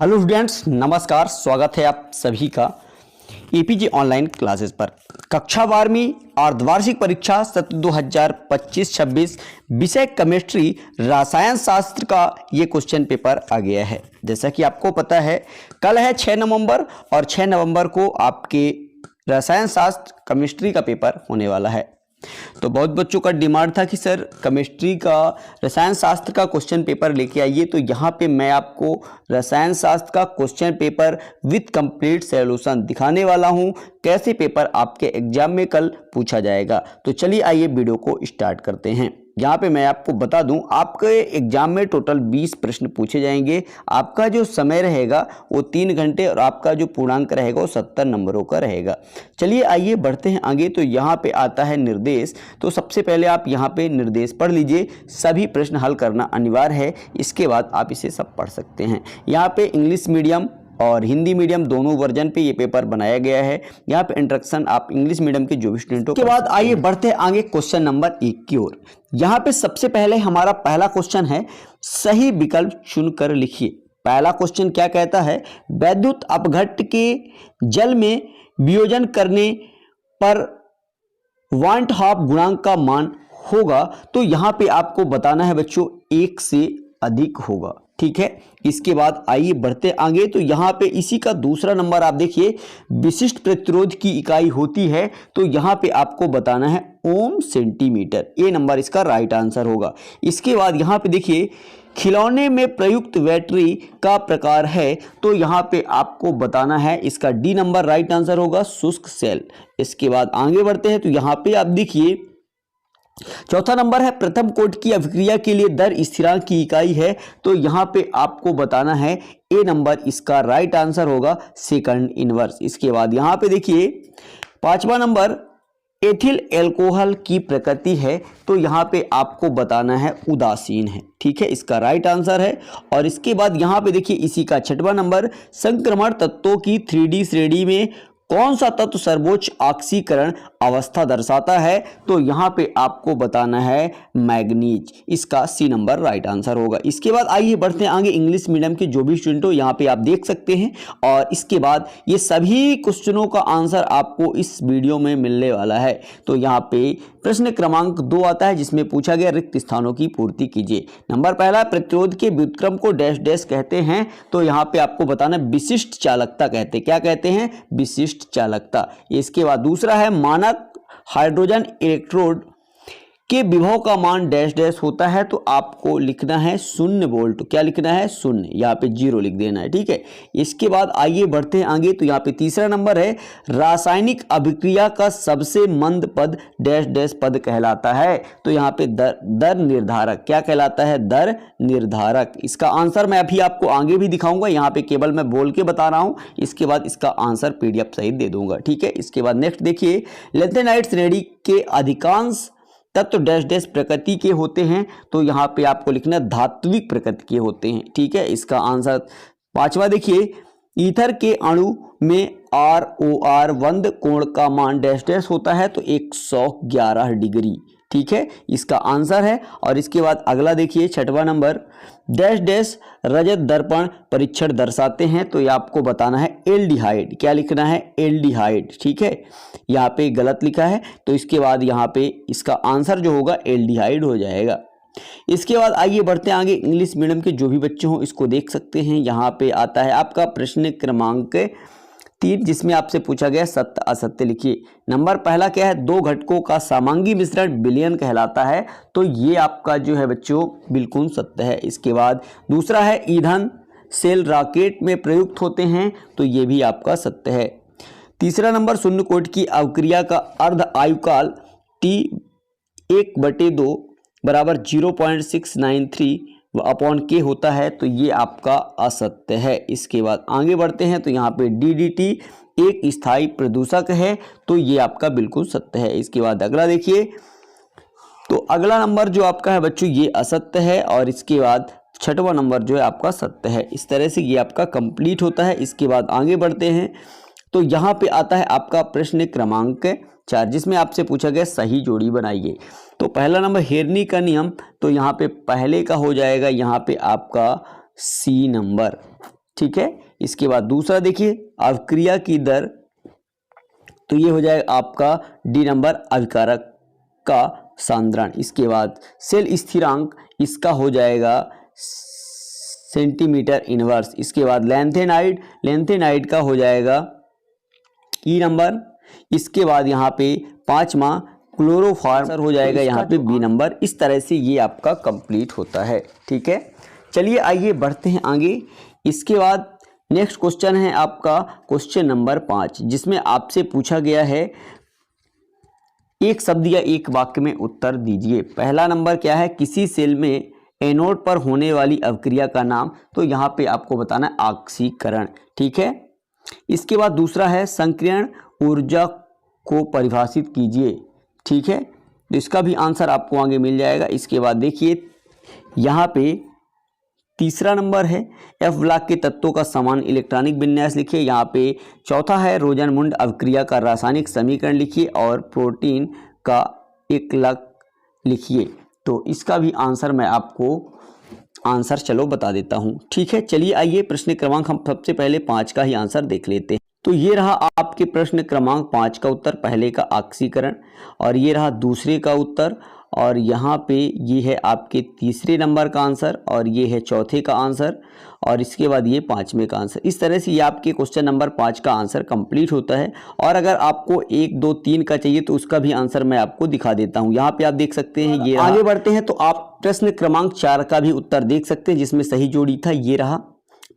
Hello students, नमस्कार। स्वागत है आप सभी का एपीजे ऑनलाइन क्लासेस पर। कक्षा 12वीं अर्धवार्षिक परीक्षा सत्र 2025-26 विषय केमिस्ट्री रसायन शास्त्र का ये क्वेश्चन पेपर आ गया है। जैसा कि आपको पता है, कल है 6 नवंबर और 6 नवंबर को आपके रसायन शास्त्र केमिस्ट्री का पेपर होने वाला है। तो बहुत बच्चों का डिमांड था कि सर केमिस्ट्री का रसायन शास्त्र का क्वेश्चन पेपर लेके आइए। तो यहाँ पे मैं आपको रसायन शास्त्र का question paper with complete solution दिखाने वाला हूँ, कैसे पेपर आपके एग्जाम में कल पूछा जाएगा। तो चलिए आइए वीडियो को स्टार्ट करते हैं। यहाँ पे मैं आपको बता दूं, आपके एग्जाम में टोटल 20 प्रश्न पूछे जाएंगे। आपका जो समय रहेगा वो 3 घंटे और आपका जो पूर्णांक रहेगा वो 70 नंबरों का रहेगा। चलिए आइए बढ़ते हैं आगे। तो यहाँ पे आता है निर्देश। तो सबसे पहले आप यहाँ पे निर्देश पढ़ लीजिए। सभी प्रश्न हल करना अनिवार्य है, इसके बाद आप इसे सब पढ़ सकते हैं। यहाँ पे इंग्लिश मीडियम और हिंदी मीडियम दोनों वर्जन पे ये पेपर बनाया गया है। यहाँ पे इंस्ट्रक्शन आप इंग्लिश मीडियम के जो भी स्टूडेंटों के बाद आइए बढ़ते हैं आगे क्वेश्चन नंबर 1 की ओर। यहाँ पे सबसे पहले हमारा पहला क्वेश्चन है, सही विकल्प चुनकर लिखिए। पहला क्वेश्चन क्या कहता है, वैद्युत अपघट्ट के जल में वियोजन करने पर वांट हाफ गुणांक का मान होगा। तो यहाँ पे आपको बताना है बच्चों 1 से अधिक होगा। ठीक है, इसके बाद आइए बढ़ते आगे। तो यहाँ पे इसी का दूसरा नंबर आप देखिए, विशिष्ट प्रतिरोध की इकाई होती है। तो यहाँ पे आपको बताना है ओम सेंटीमीटर। ये नंबर इसका राइट आंसर होगा। इसके बाद यहाँ पे देखिए, खिलौने में प्रयुक्त बैटरी का प्रकार है। तो यहाँ पे आपको बताना है इसका डी नंबर राइट आंसर होगा, शुष्क सेल। इसके बाद आगे बढ़ते हैं। तो यहाँ पे आप देखिए चौथा नंबर है, प्रथम कोट की अभिक्रिया के लिए दर स्थिरांक की इकाई है। तो यहाँ पे आपको बताना है ए नंबर इसका राइट आंसर होगा, सेकंड इनवर्स। इसके बाद यहाँ पे देखिए पांचवा नंबर, एथिल एल्कोहल की प्रकृति है। तो यहाँ पे आपको बताना है उदासीन है। ठीक है, इसका राइट आंसर है। और इसके बाद यहाँ पे देखिए इसी का छठवां नंबर, संक्रमण तत्वों की 3D श्रेणी में कौन सा तत्व सर्वोच्च ऑक्सीकरण अवस्था दर्शाता है। तो यहाँ पे आपको बताना है मैग्नीज। इसका सी नंबर राइट आंसर होगा। इसके बाद आइए बढ़ते हैं आगे। इंग्लिश मीडियम के जो भी स्टूडेंट हो यहाँ पे आप देख सकते हैं। और इसके बाद ये सभी क्वेश्चनों का आंसर आपको इस वीडियो में मिलने वाला है। तो यहाँ पे प्रश्न क्रमांक 2 आता है, जिसमें पूछा गया रिक्त स्थानों की पूर्ति कीजिए। नंबर पहला, प्रतिरोध के व्युत्क्रम को डैश डैश कहते हैं। तो यहाँ पे आपको बताना विशिष्ट चालकता कहते हैं। क्या कहते हैं? विशिष्ट चालकता। इसके बाद दूसरा है, मानक हाइड्रोजन इलेक्ट्रोड के विभव का मान डैश डैश होता है। तो आपको लिखना है 0 वोल्ट। क्या लिखना है? 0। यहाँ पे 0 लिख देना है। ठीक है, इसके बाद आइए बढ़ते हैं आगे। तो यहाँ पे तीसरा नंबर है, रासायनिक अभिक्रिया का सबसे मंद पद डैश डैश पद कहलाता है। तो यहाँ पे दर निर्धारक। क्या कहलाता है? दर निर्धारक। इसका आंसर मैं अभी आपको आगे भी दिखाऊंगा, यहाँ पे केवल मैं बोल के बता रहा हूँ। इसके बाद इसका आंसर PDF सहित दे दूंगा। ठीक है, इसके बाद नेक्स्ट देखिए, लेंथेनाइट श्रेणी के अधिकांश तत्व डैश डैश प्रकृति के होते हैं। तो यहाँ पे आपको लिखना धात्विक प्रकृति के होते हैं। ठीक है, इसका आंसर पांचवा देखिए, ईथर के अणु में ROR वंद कोण का मान डैश डैश होता है। तो 111 डिग्री। ठीक है, इसका आंसर है। और इसके बाद अगला देखिए, छठवां नंबर, डैश डैश रजत दर्पण परीक्षण दर्शाते हैं। तो ये आपको बताना है एल्डिहाइड। क्या लिखना है? एल्डिहाइड। ठीक है, यहाँ पे गलत लिखा है। तो इसके बाद यहाँ पे इसका आंसर जो होगा एल्डिहाइड हो जाएगा। इसके बाद आइए बढ़ते हैं आगे। इंग्लिश मीडियम के जो भी बच्चे हों इसको देख सकते हैं। यहाँ पे आता है आपका प्रश्न क्रमांक 3, जिसमें आपसे पूछा गया सत्य असत्य लिखिए। नंबर पहला क्या है, 2 घटकों का समांगी मिश्रण विलयन कहलाता है। तो ये आपका जो है बच्चों बिल्कुल सत्य है। इसके बाद दूसरा है, ईंधन सेल रॉकेट में प्रयुक्त होते हैं। तो ये भी आपका सत्य है। तीसरा नंबर, शून्य कोट की अवक्रिया का अर्ध आयुकाल T1/2 बराबर 0.693 अपॉन के होता है। तो ये आपका असत्य है। इसके बाद आगे बढ़ते हैं। तो यहाँ पे DDT एक स्थायी प्रदूषक है। तो ये आपका बिल्कुल सत्य है। इसके बाद अगला देखिए, तो अगला नंबर जो आपका है बच्चों ये असत्य है। और इसके बाद छठवां नंबर जो है आपका सत्य है। इस तरह से ये आपका कंप्लीट होता है। इसके बाद आगे बढ़ते हैं। तो यहाँ पे आता है आपका प्रश्न क्रमांक 4, जिसमें आपसे पूछा गया सही जोड़ी बनाइए। तो पहला नंबर, हेरनी का नियम। तो यहाँ पे पहले का हो जाएगा यहाँ पे आपका C नंबर। ठीक है। इसके बाद दूसरा देखिए अवक्रिया की दर, तो ये हो जाएगा आपका डी नंबर अभिकारक का सांद्रण। इसके बाद सेल स्थिरांक, इसका हो जाएगा सेंटीमीटर इनवर्स। इसके बाद लेंथेनाइड का हो जाएगा ई नंबर। इसके बाद यहाँ पे पांचवा क्लोरोफॉर्म हो जाएगा यहाँ पे बी नंबर। इस तरह से ये आपका कंप्लीट होता है, ठीक है। चलिए आइए बढ़ते हैं आगे। इसके बाद नेक्स्ट क्वेश्चन है आपका क्वेश्चन नंबर 5, जिसमें आपसे पूछा गया है एक शब्द या एक वाक्य में उत्तर दीजिए। पहला नंबर क्या है, किसी सेल में एनोड पर होने वाली अवक्रिया का नाम, तो यहाँ पे आपको बताना है ऑक्सीकरण, ठीक है। इसके बाद दूसरा है संक्रियण ऊर्जा को परिभाषित कीजिए, ठीक है। तो इसका भी आंसर आपको आगे मिल जाएगा। इसके बाद देखिए यहाँ पे तीसरा नंबर है एफ ब्लॉक के तत्वों का समान इलेक्ट्रॉनिक विन्यास लिखिए। यहाँ पे चौथा है रोजनमुंड अवक्रिया का रासायनिक समीकरण लिखिए और प्रोटीन का एकलक लिखिए। तो इसका भी आंसर मैं आपको आंसर चलो बता देता हूँ, ठीक है। चलिए आइए प्रश्न क्रमांक हम सबसे पहले 5 का ही आंसर देख लेते हैं। तो ये रहा आपके प्रश्न क्रमांक 5 का उत्तर, पहले का ऑक्सीकरण, और ये रहा दूसरे का उत्तर, और यहाँ पे ये है आपके तीसरे नंबर का आंसर, और ये है चौथे का आंसर, और इसके बाद ये 5वें का आंसर। इस तरह से ये आपके क्वेश्चन नंबर 5 का आंसर कंप्लीट होता है। और अगर आपको 1, 2, 3 का चाहिए तो उसका भी आंसर मैं आपको दिखा देता हूँ। यहाँ पे आप देख सकते हैं, ये आगे बढ़ते हैं तो आप प्रश्न क्रमांक 4 का भी उत्तर देख सकते हैं, जिसमें सही जोड़ी था ये रहा।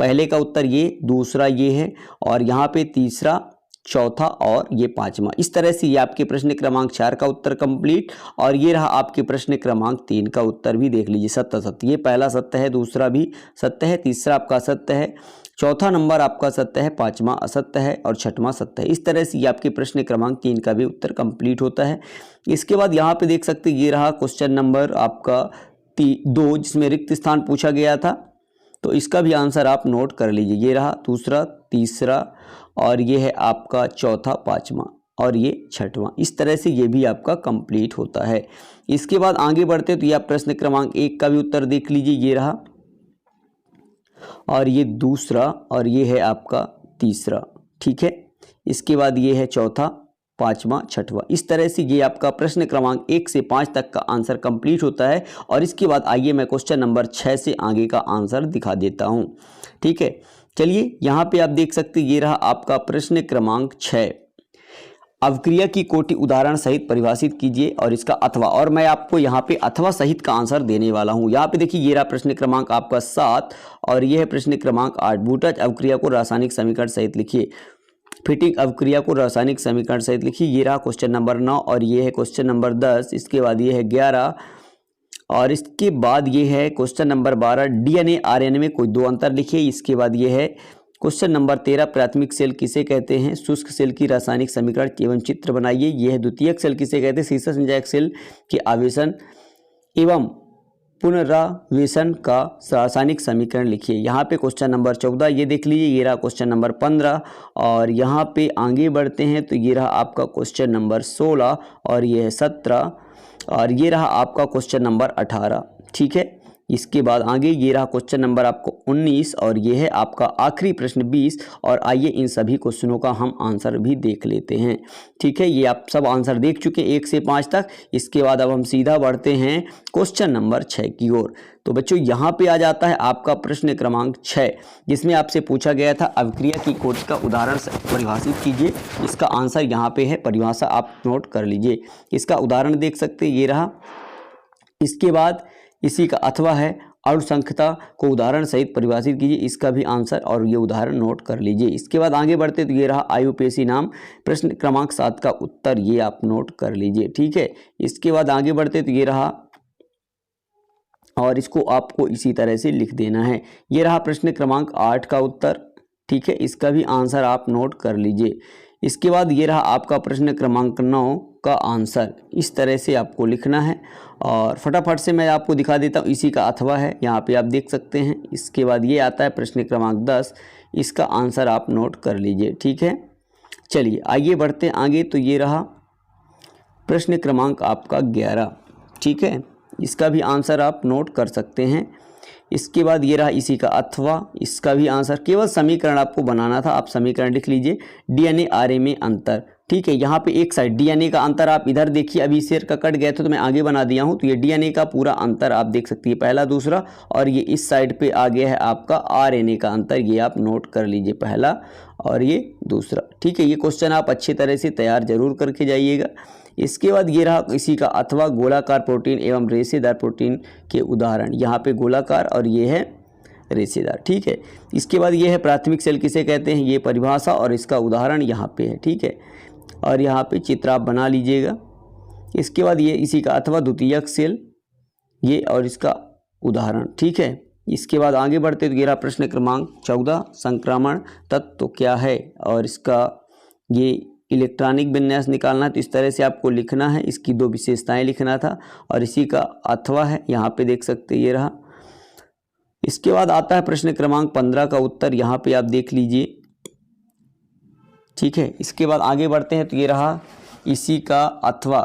पहले का उत्तर ये, दूसरा ये है, और यहाँ पे तीसरा, चौथा और ये 5वां। इस तरह से ये आपके प्रश्न क्रमांक 4 का उत्तर कंप्लीट। और ये रहा आपके प्रश्न क्रमांक 3 का उत्तर भी देख लीजिए, सत्य सत्य। ये पहला सत्य है, दूसरा भी सत्य है, तीसरा आपका सत्य है, चौथा नंबर आपका सत्य है, 5वां असत्य है और 6वां सत्य है। इस तरह से ये आपके प्रश्न क्रमांक 3 का भी उत्तर कंप्लीट होता है। इसके बाद यहाँ पे देख सकते ये रहा क्वेश्चन नंबर आपका 2, जिसमें रिक्त स्थान पूछा गया था। तो इसका भी आंसर आप नोट कर लीजिए। ये रहा दूसरा, तीसरा, और ये है आपका चौथा, 5वां और ये 6वां। इस तरह से ये भी आपका कंप्लीट होता है। इसके बाद आगे बढ़ते तो ये आप प्रश्न क्रमांक 1 का भी उत्तर देख लीजिए। ये रहा, और ये दूसरा, और ये है आपका तीसरा, ठीक है। इसके बाद ये है चौथा, 5वां, 6वां। इस तरह से ये आपका प्रश्न क्रमांक 1 से 5 तक का आंसर कंप्लीट होता है। और इसके बाद आइए मैं क्वेश्चन नंबर 6 से आगे का आंसर दिखा देता हूँ, ठीक है। चलिए यहाँ पे आप देख सकते हैं, ये रहा आपका प्रश्न क्रमांक 6, अवक्रिया की कोटि उदाहरण सहित परिभाषित कीजिए और इसका अथवा। और मैं आपको यहाँ पे अथवा सहित का आंसर देने वाला हूँ। यहाँ पे देखिए ये रहा प्रश्न क्रमांक आपका 7, और ये है प्रश्न क्रमांक 8, बूटज अवक्रिया को रासायनिक समीकरण सहित लिखिए। फिटिंग अवक्रिया को रासायनिक समीकरण सहित लिखिए। ये रहा क्वेश्चन नंबर 9, और ये है क्वेश्चन नंबर 10। इसके बाद ये है 11, और इसके बाद ये है क्वेश्चन नंबर 12, डीएनए आरएनए में कोई 2 अंतर लिखिए। इसके बाद ये है क्वेश्चन नंबर 13, प्राथमिक सेल किसे कहते हैं, शुष्क सेल की रासायनिक समीकरण एवं चित्र बनाइए। यह है द्वितीयक सेल किसे कहते हैं, शीर्ष संजायक सेल के आवेशन एवं पुनरावेशन का रासायनिक समीकरण लिखिए। यहाँ पे क्वेश्चन नंबर 14 ये देख लीजिए। ये रहा क्वेश्चन नंबर 15, और यहाँ पे आगे बढ़ते हैं तो ये रहा आपका क्वेश्चन नंबर 16, और ये है 17, और ये रहा आपका क्वेश्चन नंबर 18, ठीक है। इसके बाद आगे ये रहा क्वेश्चन नंबर आपको 19, और ये है आपका आखिरी प्रश्न 20। और आइए इन सभी क्वेश्चनों का हम आंसर भी देख लेते हैं, ठीक है। ये आप सब आंसर देख चुके हैं 1 से 5 तक। इसके बाद अब हम सीधा बढ़ते हैं क्वेश्चन नंबर 6 की ओर। तो बच्चों यहाँ पे आ जाता है आपका प्रश्न क्रमांक 6, जिसमें आपसे पूछा गया था अवक्रिया की कोटि का उदाहरण परिभाषित कीजिए। इसका आंसर यहाँ पे है, परिभाषा आप नोट कर लीजिए। इसका उदाहरण देख सकते हैं, ये रहा। इसके बाद इसी का अथवा है, अणुसंख्यता को उदाहरण सहित परिभाषित कीजिए। इसका भी आंसर और ये उदाहरण नोट कर लीजिए। इसके बाद आगे बढ़ते तो ये रहा आयुपेशी नाम, प्रश्न क्रमांक 7 का उत्तर ये आप नोट कर लीजिए, ठीक है। इसके बाद आगे बढ़ते तो ये रहा, और इसको आपको इसी तरह से लिख देना है। ये रहा प्रश्न क्रमांक 8 का उत्तर, ठीक है। इसका भी आंसर आप नोट कर लीजिए। इसके बाद ये रहा आपका प्रश्न क्रमांक 9 का आंसर, इस तरह से आपको लिखना है। और फटाफट से मैं आपको दिखा देता हूँ, इसी का अथवा है, यहाँ पे आप देख सकते हैं। इसके बाद ये आता है प्रश्न क्रमांक 10, इसका आंसर आप नोट कर लीजिए, ठीक है। चलिए आइए बढ़ते हैं आगे। तो ये रहा प्रश्न क्रमांक आपका 11, ठीक है। इसका भी आंसर आप नोट कर सकते हैं। इसके बाद ये रहा इसी का अथवा, इसका भी आंसर, केवल समीकरण आपको बनाना था, आप समीकरण लिख लीजिए। डीएनए आरएनए में अंतर, ठीक है। यहाँ पे एक साइड डीएनए का अंतर आप इधर देखिए, अभी शेर का कट गया था तो मैं आगे बना दिया हूँ, तो ये डीएनए का पूरा अंतर आप देख सकती है, पहला दूसरा, और ये इस साइड पे आ गया है आपका आरएनए का अंतर, ये आप नोट कर लीजिए, पहला और ये दूसरा, ठीक है। ये क्वेश्चन आप अच्छी तरह से तैयार जरूर करके जाइएगा। इसके बाद ये रहा इसी का अथवा, गोलाकार प्रोटीन एवं रेशेदार प्रोटीन के उदाहरण, यहाँ पे गोलाकार और ये है रेशेदार, ठीक है। इसके बाद ये है प्राथमिक सेल किसे कहते हैं, ये परिभाषा और इसका उदाहरण यहाँ पे है, ठीक है। और यहाँ पे चित्र आप बना लीजिएगा। इसके बाद ये इसी का अथवा द्वितीयक सेल, ये और इसका उदाहरण, ठीक है। इसके बाद आगे बढ़ते तो ये रहा प्रश्न क्रमांक 14, संक्रमण तत्व क्या है, और इसका ये इलेक्ट्रॉनिक विन्यास निकालना है, तो इस तरह से आपको लिखना है, इसकी 2 विशेषताएं लिखना था, और इसी का अथवा है, यहाँ पे देख सकते हैं, ये रहा। इसके बाद आता है प्रश्न क्रमांक 15 का उत्तर, यहाँ पे आप देख लीजिए, ठीक है। इसके बाद आगे बढ़ते हैं तो ये रहा इसी का अथवा,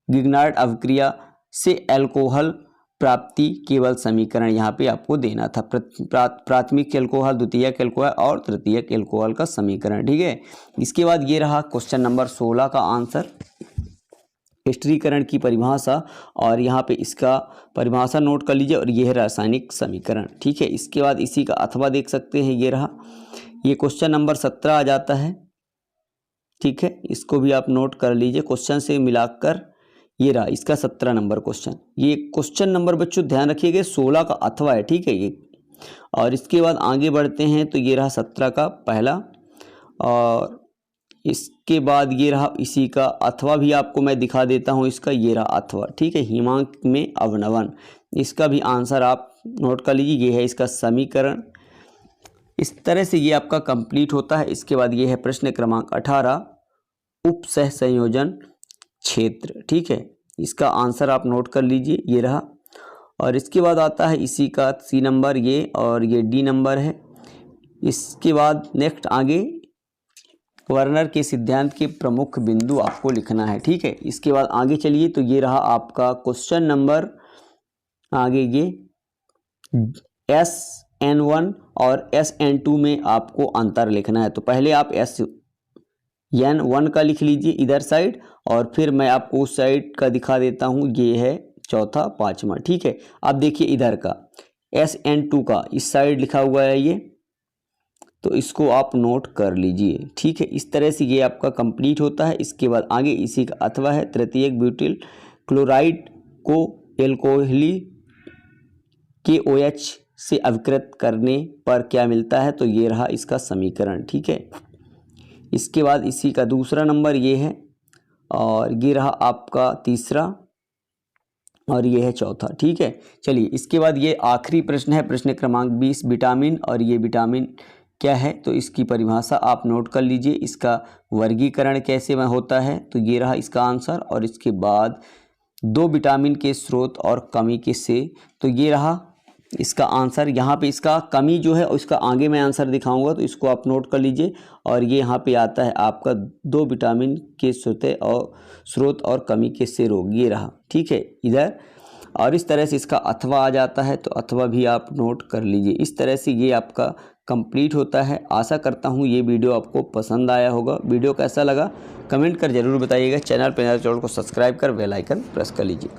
गिग्नार्ड अभिक्रिया से अल्कोहल प्राप्ति केवल समीकरण यहाँ पे आपको देना था, प्राथमिक अल्कोहल, द्वितीयक अल्कोहल और तृतीयक अल्कोहल का समीकरण, ठीक है। इसके बाद ये रहा क्वेश्चन नंबर 16 का आंसर, स्थिरीकरण की परिभाषा, और यहाँ पे इसका परिभाषा नोट कर लीजिए, और ये है रासायनिक समीकरण, ठीक है। इसके बाद इसी का अथवा देख सकते हैं, ये रहा, ये क्वेश्चन नंबर 17 आ जाता है, ठीक है। इसको भी आप नोट कर लीजिए, क्वेश्चन से मिलाकर ये रहा इसका 17 नंबर क्वेश्चन। ये क्वेश्चन नंबर बच्चों ध्यान रखिएगा 16 का अथवा है, ठीक है ये। और इसके बाद आगे बढ़ते हैं तो ये रहा 17 का पहला, और इसके बाद ये रहा इसी का अथवा भी आपको मैं दिखा देता हूँ, इसका ये रहा अथवा, ठीक है। हिमांक में अवनवन, इसका भी आंसर आप नोट कर लीजिए, ये है इसका समीकरण। इस तरह से ये आपका कंप्लीट होता है। इसके बाद ये है प्रश्न क्रमांक 18, उप सह संयोजन क्षेत्र, ठीक है। इसका आंसर आप नोट कर लीजिए, ये रहा। और इसके बाद आता है इसी का सी नंबर, ये और ये डी नंबर है। इसके बाद नेक्स्ट आगे वर्नर के सिद्धांत के प्रमुख बिंदु आपको लिखना है, ठीक है। इसके बाद आगे चलिए तो ये रहा आपका क्वेश्चन नंबर, आगे ये SN1 और SN2 में आपको अंतर लिखना है। तो पहले आप SN1 का लिख लीजिए इधर साइड, और फिर मैं आपको उस साइड का दिखा देता हूँ, ये है चौथा पांचवा, ठीक है। अब देखिए इधर का SN2 का इस साइड लिखा हुआ है ये, तो इसको आप नोट कर लीजिए, ठीक है। इस तरह से ये आपका कंप्लीट होता है। इसके बाद आगे इसी का अथवा है, तृतीयक ब्यूटिल क्लोराइड को एल्कोहली के OH से अभिकृत करने पर क्या मिलता है, तो ये रहा इसका समीकरण, ठीक है। इसके बाद इसी का दूसरा नंबर ये है, और ये रहा आपका तीसरा, और ये है चौथा, ठीक है। चलिए इसके बाद ये आखिरी प्रश्न है, प्रश्न क्रमांक 20, विटामिन, और ये विटामिन क्या है, तो इसकी परिभाषा आप नोट कर लीजिए। इसका वर्गीकरण कैसे में होता है, तो ये रहा इसका आंसर। और इसके बाद 2 विटामिन के स्रोत और कमी किससे, तो ये रहा इसका आंसर। यहाँ पे इसका कमी जो है उसका आगे मैं आंसर दिखाऊंगा, तो इसको आप नोट कर लीजिए। और ये यहाँ पे आता है आपका 2 विटामिन के स्रोत और कमी किससे रोग, ये रहा, ठीक है इधर। और इस तरह से इसका अथवा आ जाता है, तो अथवा भी आप नोट कर लीजिए। इस तरह से ये आपका कंप्लीट होता है। आशा करता हूँ ये वीडियो आपको पसंद आया होगा। वीडियो कैसा लगा कमेंट कर ज़रूर बताइएगा। चैनल पर नए चैनल को सब्सक्राइब कर बेल आइकन प्रेस कर लीजिए।